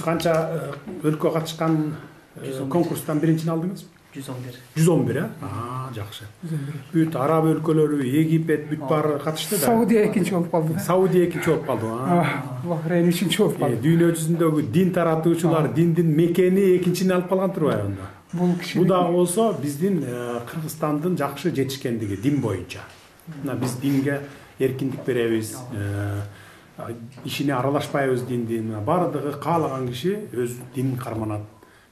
Kança өлkө катышкан конкурстан биринчини алдыңыз? 111. 111, жакшы. Бүт араб өлкөлөрү, Египет, бүт баары катышты да. Саудия экинчи болуп калды. Саудия экинчи болуп калды. Бахрейн үчүнчү болуп калды. Дүйнө жүзүндөгү дин таратуучулар, диндин мекени экинчини алып калган турбайбы анда? Бул дагы болсо биздин Кыргызстандын жакшы жетишкендиги дин боюнча. Мына биз динге эркиндик беребиз. Ишине аралашпайбыз диндин. Бардыгы каалаган киши өз динин карманат.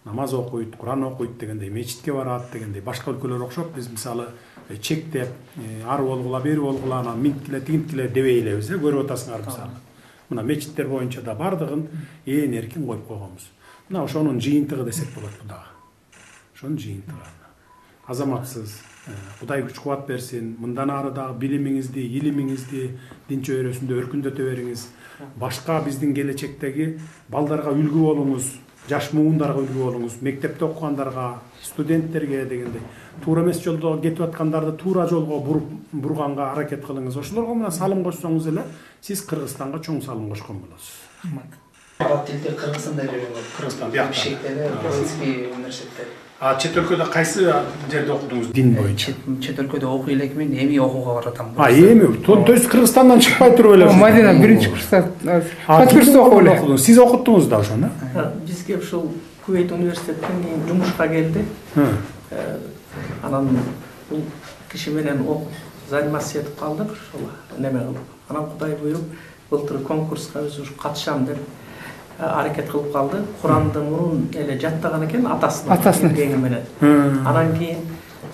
Намаз окуйт, Куран окуйт дегендей, мечитке барат дегендей. Башка өлкөлөр окшоп биз мисалы чектеп, ары болгула, бери болгула, анан минткиле, тигинткиле дебей элебиз, көрүп атасыңар мисалы. Мына мечиттер боюнча да бардыгын ээн эркин коюп койгонбуз. Мына ошонун жыйынтыгы десек болот бул дагы. Ошонун жыйынтыгы. Азаматсыз, Кудай күч кубат берсин. Мындан ары дагы билимиңизди, илимиңизди дин чөйрөсүндө өркүндөтө бериңиз. Башка биздин келечектеги балдарга үлгү болуңуз. Жаш муундарга үлгү болуңуз, мектепте окугандарга, студенттерге дегендей. Туура эмес жолдо кетип аткандарды туура жолго бурганга аракет кылыңыз. Ошолорго мына салым кошсоңуз эле сиз Кыргызстанга чоң салым кошкон болосуз. Араб тилди Кыргызстанда үйрөнгөн. Кыргызстан биякта. Бишкектеде, принципи университетте. Чет өлкөдө кайсы жерде окудуңуз дин боюнча? Чет өлкөдө окуй элекмин, эми окууга баратам. Эми? То есть Кыргызстандан чыкпай туруп эле. Мадина биринчи курста. Кыргызстанда окуйт. Сиз окуттуңуз да ошону? Бизге ушул Кувейт университеттен кийин жумушка келди. Анан бул киши менен заниматься этип калдык, ошол неме кылып. Анан Кудай буйруп, былтыр конкурска өзү катышам деп аракет кылып калды. Куранды мурун эле жаттаган экен атасынын кеңи менен. Анан кийин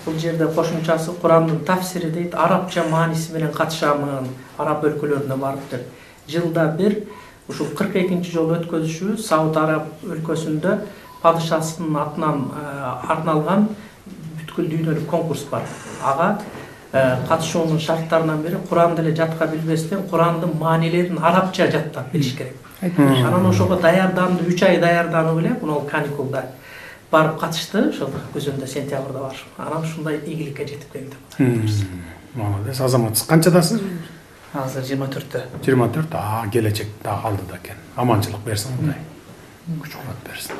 бул жерде кошумчасы Курандын тафсири дейт, арабча мааниси менен катышамын, араб өлкөлөрүнө барып деп. Жылда бир ушул 42-нчи жолу өткөзүшү Сауд Араб өлкөсүндө падышасынын атынан арналган бүткүл дүйнөлүк конкурс бар. Ага катышуунун шарттарынан бири Куранды эле жатка билбестен Курандын маанилерин арабча жаттап билиш керек. Анан ошого даярданды, 3 ай даярданып эле, мына каникулда барып катышты, ошол көзөндө сентябрда бар. Анан ушундай ийгиликке жетип келди. Молодец, азаматсыз. Канчадасыз? Азыр 24-тө. 24, келечек дагы алдыда экен. Аманчылык берсин Кудай. Күч кубат берсин.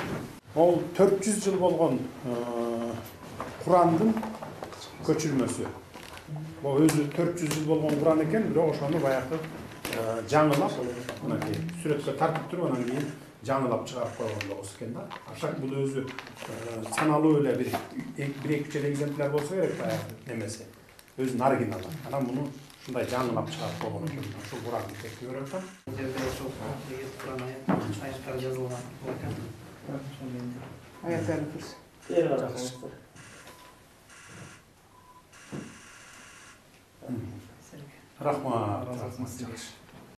Ол 400 жыл болгон Курандын көчүрмөсү. Бул өзү 400 жыл болгон Куран экен, бирок ошону баягы жаңылап, мынакей сүрөткө тартып туруп, анан кийин жаңылап чыгарып койгон болсо экен да. Ашак бул өзү саналуу эле бир 2-3 экземпляр болсо керек баягы немеси. Өзүнүн оригиналы. Анан муну ушундай жаңылап чыгарып койгон экен. Ошол Куранды текти көрүп атам. Жерде ошол Куран аяттар жазылган экен. Аяттарын көрсө. Бери караңыз. Рахмат.